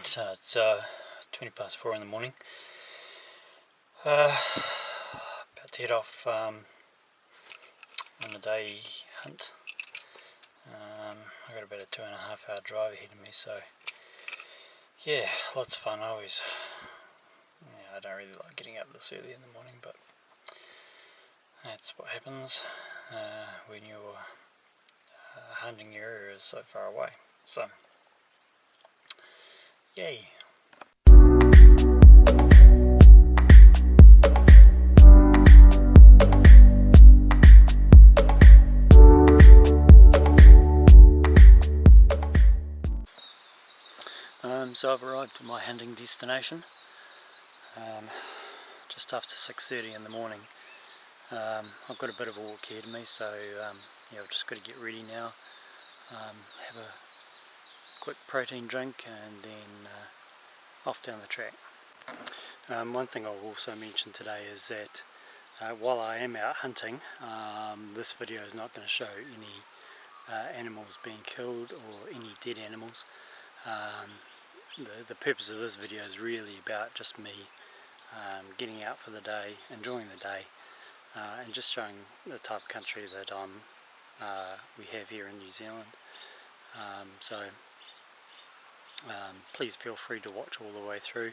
So it's 20 past 4 in the morning. About to head off on a day hunt. I got about a 2.5 hour drive ahead of me, so yeah, lots of fun. I don't really like getting up this early in the morning, but that's what happens when you're hunting your area is so far away. So yay. So I've arrived at my hunting destination just after 6:30 in the morning. I've got a bit of a walk ahead of me, so yeah, I've just got to get ready now, have a quick protein drink and then off down the track. One thing I'll also mention today is that while I am out hunting, this video is not going to show any animals being killed or any dead animals. The purpose of this video is really about just me getting out for the day, enjoying the day, and just showing the type of country that we have here in New Zealand. So please feel free to watch all the way through.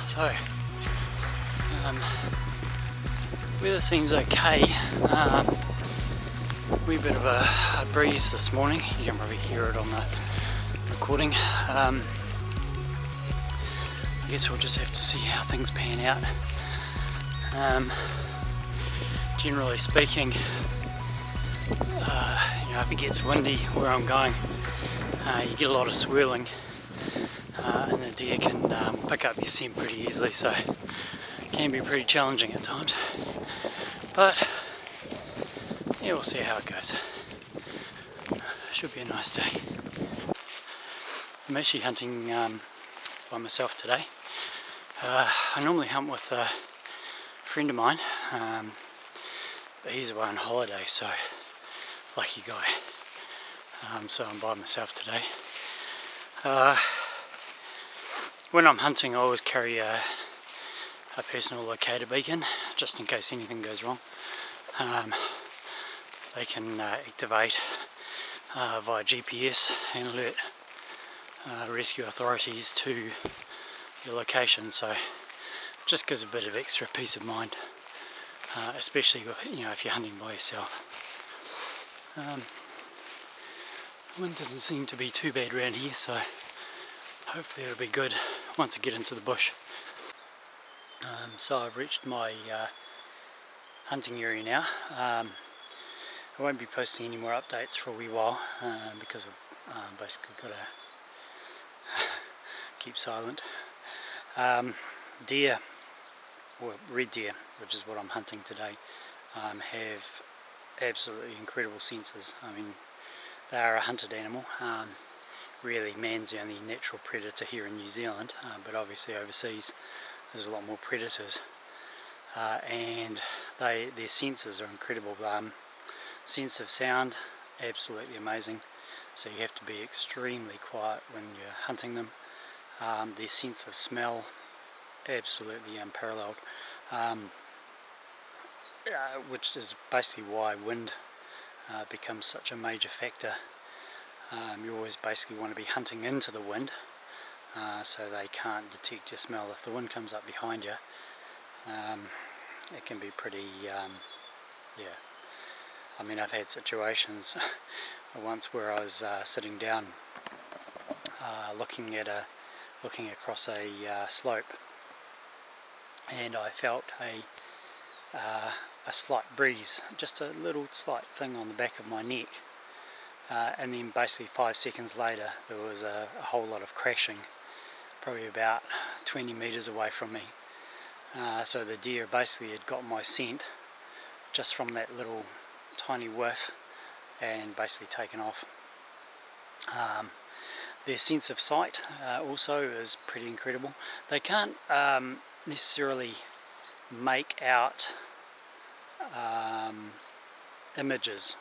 So, weather seems okay. Wee bit of a breeze this morning. You can probably hear it on the recording. I guess we'll just have to see how things pan out. Generally speaking, if it gets windy where I'm going, you get a lot of swirling. And the deer can pick up your scent pretty easily, so it can be pretty challenging at times. But yeah, we'll see how it goes. Should be a nice day. I'm actually hunting by myself today. I normally hunt with a friend of mine, but he's away on holiday, so lucky guy. So I'm by myself today. When I'm hunting, I always carry a personal locator beacon, just in case anything goes wrong. They can activate via GPS and alert rescue authorities to your location, so just gives a bit of extra peace of mind, especially if you're hunting by yourself. Wind doesn't seem to be too bad around here, so hopefully it'll be good once I get into the bush. So I've reached my hunting area now. I won't be posting any more updates for a wee while because I've basically got to keep silent. Deer, or red deer, which is what I'm hunting today, have absolutely incredible senses. I mean, They are a hunted animal. Really, man's the only natural predator here in New Zealand, but obviously overseas there's a lot more predators, and their senses are incredible. Sense of sound, absolutely amazing, so you have to be extremely quiet when you're hunting them. Their sense of smell, absolutely unparalleled, which is basically why wind becomes such a major factor. You always basically want to be hunting into the wind, so they can't detect your smell. If the wind comes up behind you, it can be pretty, yeah. I mean, I've had situations once where I was sitting down, looking across a slope, and I felt a slight breeze, just a little slight thing on the back of my neck, and then basically 5 seconds later there was a whole lot of crashing, probably about 20 meters away from me. So the deer basically had got my scent just from that little tiny whiff and basically taken off. Their sense of sight also is pretty incredible. They can't necessarily make out images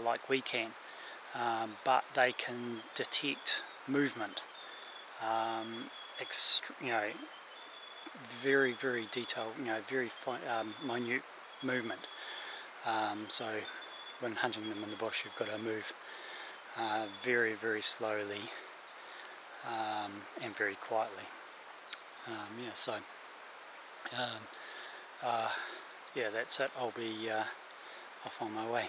like we can, but they can detect movement, very, very detailed, very fine, minute movement. So when hunting them in the bush, you've got to move very, very slowly and very quietly. Yeah, that's it. I'll be off on my way.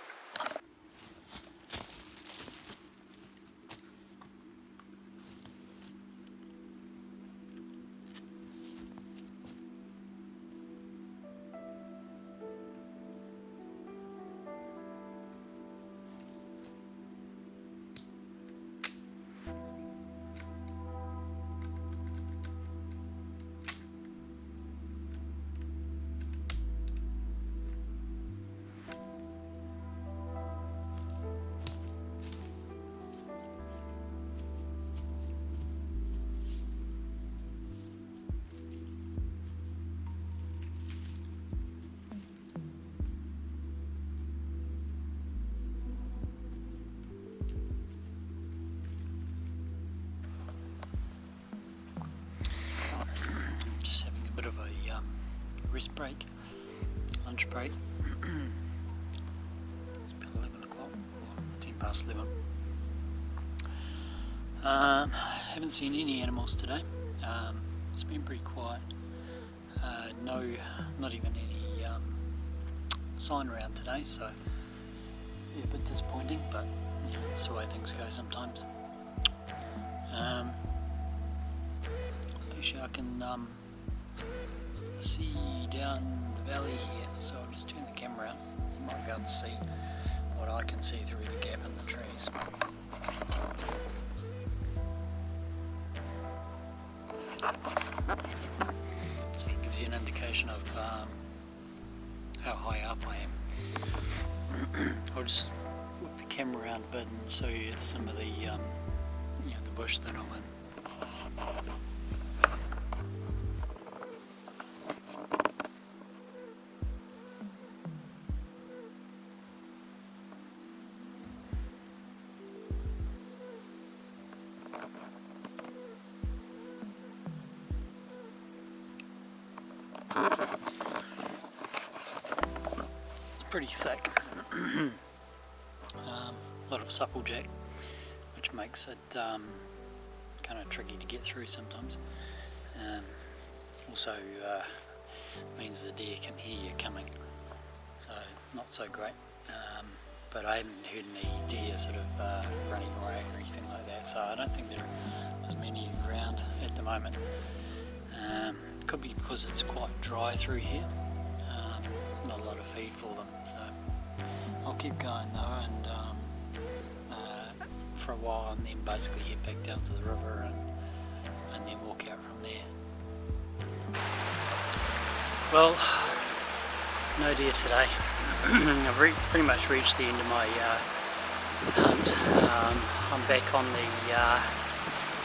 Rest break, lunch break. It's about 11 o'clock, 10 past 11. Haven't seen any animals today. It's been pretty quiet. No, not even any sign around today, so yeah, a bit disappointing, but that's the way things go sometimes. Actually, I can see down the valley here, so I'll just turn the camera out. You might be able to see what I can see through the gap in the trees. So it gives you an indication of how high up I am. I'll just whip the camera around a bit and show you some of the the bush that I'm in. It's pretty thick. A lot of supplejack, which makes it kind of tricky to get through sometimes. Also means the deer can hear you coming, so not so great. But I haven't heard any deer sort of running away or anything like that, so I don't think there are as many around at the moment. Could be because it's quite dry through here, not a lot of feed for them, so I'll keep going though, and for a while, and then basically head back down to the river and then walk out from there. Well, no deer today. I've pretty much reached the end of my hunt. I'm back on the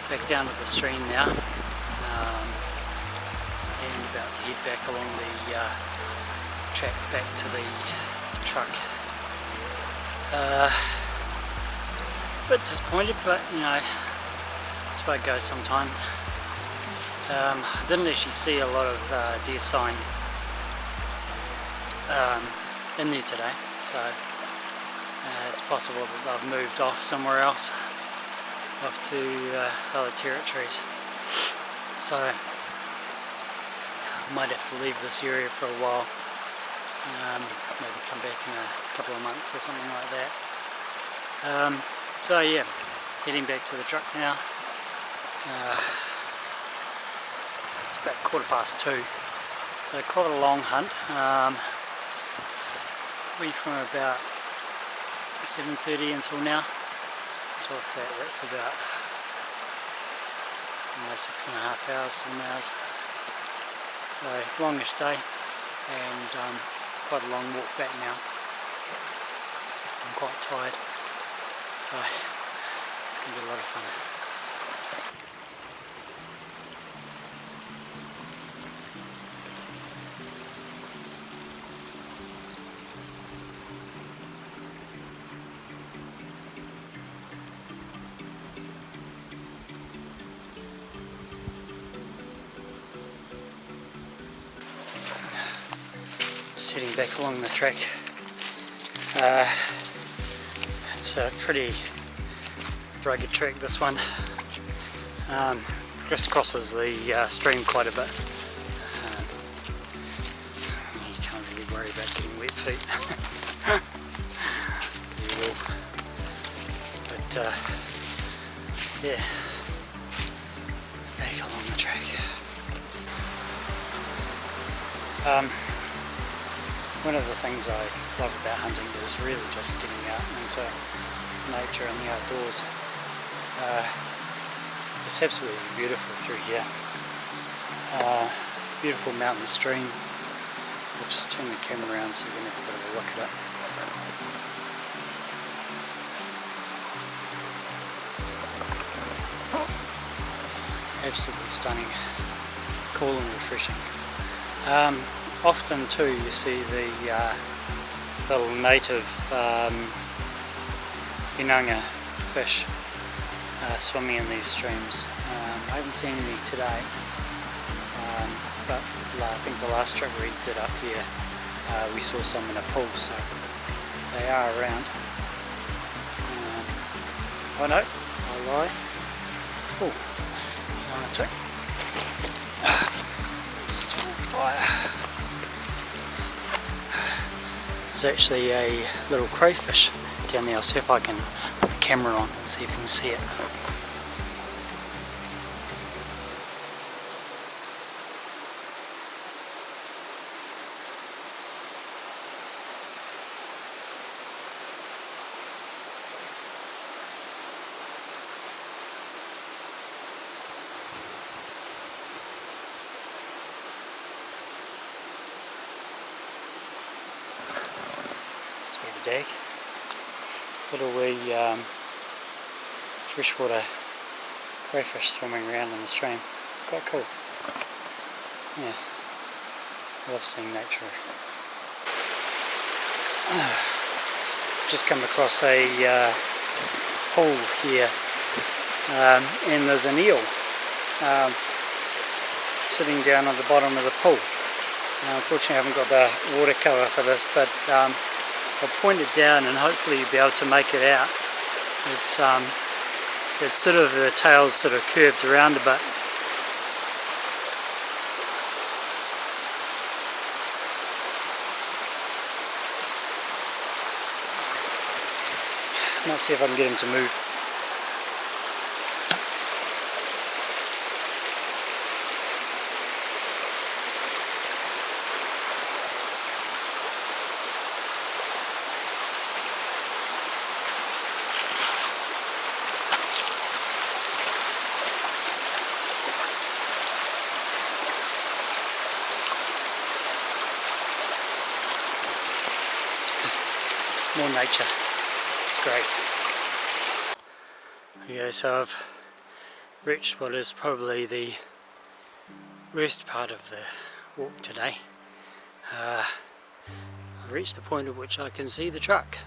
back down at the stream now, and about to head back along the track back to the truck. Bit disappointed, but you know, that's where it goes sometimes. I didn't actually see a lot of deer sign in there today, so it's possible that they've moved off somewhere else, off to other territories. So I might have to leave this area for a while, maybe come back in a couple of months or something like that. So yeah, heading back to the truck now. It's about 2:15, so quite a long hunt. Probably from about 7:30 until now. So what's that? That's about 6.5 hours, 7 hours. So longish day, and quite a long walk back now. I'm quite tired, so it's going to be a lot of fun. Just heading back along the track. It's a pretty rugged track, this one. Crisscrosses the stream quite a bit. You can't really worry about getting wet feet. You will. But yeah, back along the track. One of the things I love about hunting is really just getting out into nature and the outdoors. It's absolutely beautiful through here. Beautiful mountain stream. I'll just turn the camera around so you can have a bit of a look at it. Absolutely stunning, cool and refreshing. Often too you see the little native inanga fish swimming in these streams. I haven't seen any today, but I think the last trip we did up here we saw some in a pool, so they are around. Oh no, I lie. Oh, on a tick. Just on fire. There's actually a little crayfish down there. I'll see if I can put the camera on and see if you can see it. Sweet dag. Little wee freshwater crayfish swimming around in the stream. Quite cool. Yeah, I love seeing nature. Just come across a pool here, and there's an eel sitting down at the bottom of the pool. Unfortunately I haven't got the water cover for this, but I'll point it down and hopefully you'll be able to make it out. It's sort of, the tail's sort of curved around a bit. Might see if I can get him to move. More nature. It's great. Yeah, so I've reached what is probably the worst part of the walk today. I've reached the point at which I can see the truck,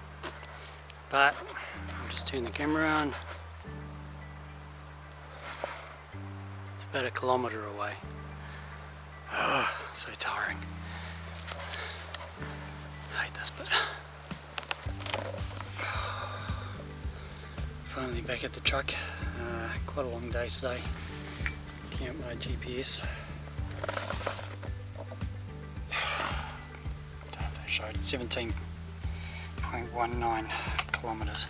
but I'll just turn the camera on. It's about 1 kilometre away. Oh, so tiring. I hate this bit. Finally back at the truck. Quite a long day today. Looking at my GPS. They showed 17.19 kilometres.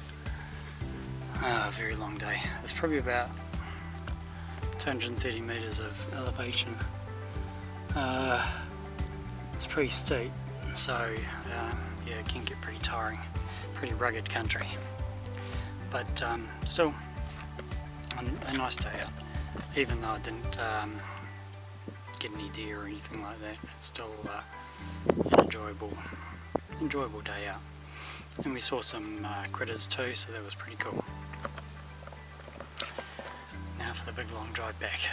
A very long day. It's probably about 230 metres of elevation. It's pretty steep, so yeah, it can get pretty tiring. Pretty rugged country. But still, a nice day out. Even though I didn't get any deer or anything like that, it's still an enjoyable day out. And we saw some critters too, so that was pretty cool. Now for the big long drive back.